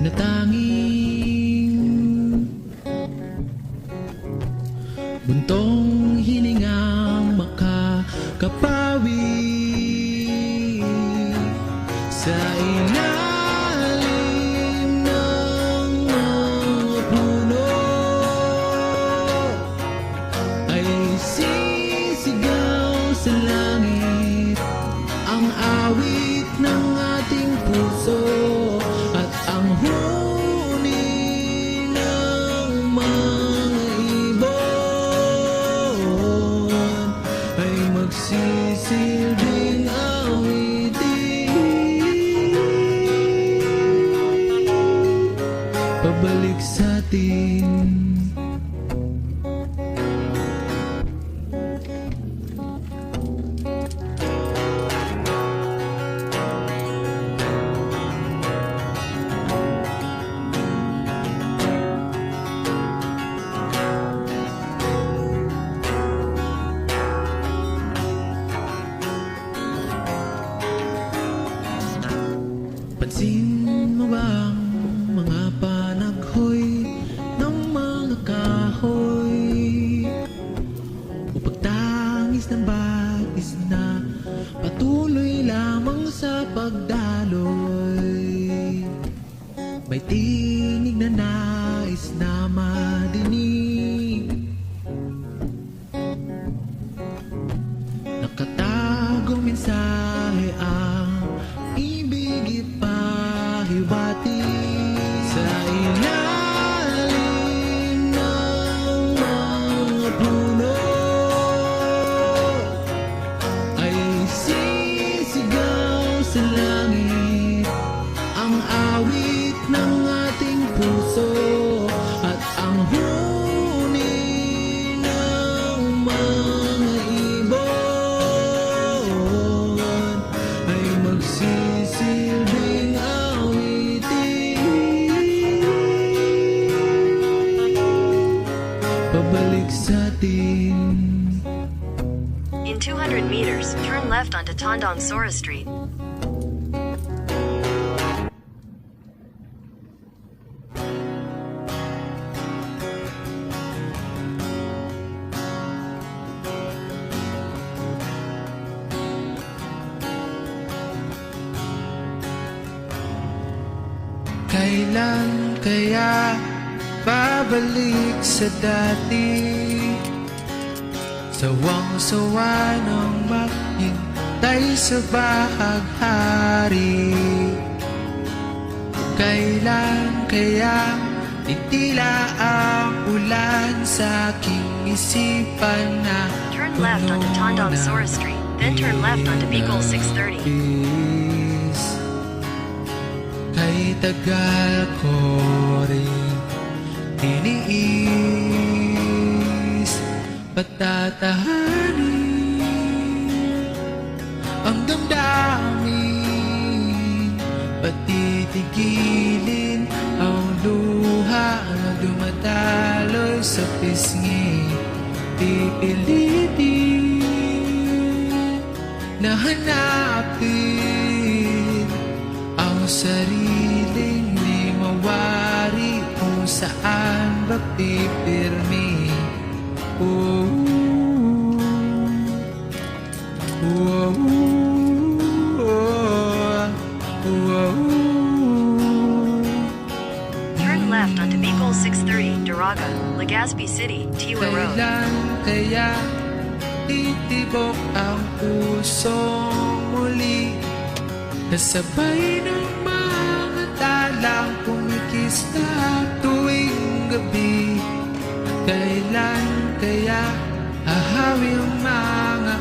na tanging buntong hiningang makakapawi sa ilalim ng mga puno ay sisigaw sa langit ang awit ng ating puso at ang huni ng mga ibon ay magsisilbing awitin pabalik sa atin. Pansin mo bang mga panaghoy ng mga kahoy o pagtangis ng bagis na patuloy lamang sa pagdaloy? May tinig na nais na madinig, nakatagong mensahe ang ibig ipahibati sa ilalim ng mga puno ay sisigaw sa langit ang awit ng ating puso at ang huni ng mga ibon ay magsisilbing awitin pabalik sa atin. In 200 meters, turn left onto Tandang Sora Street. Kailan kaya babalik sa dati? Sawang-sawa ng maghintay sa bahaghari. Kailan kaya titila ang ulan sa aking isipan na Turn left onto Tandang Sora Street, then turn left onto Bicol 630. Kay tagal ko rin tiniis patatahanin ang damdamin, patitigilin ang luha na dumadaloy sa pisngi. Pipilitin na hanapin ang sariling di mawari kung saan ba pipirmi. Oh, oh, oh, oh. Turn left onto Bicol 630, Daraga, Legazpi City, Tiwa Road. Kailan kaya titibok ang pusong muli, kasabay ng mga talang kumikista tuwing gabi? Kailan kaya hahawi ang mga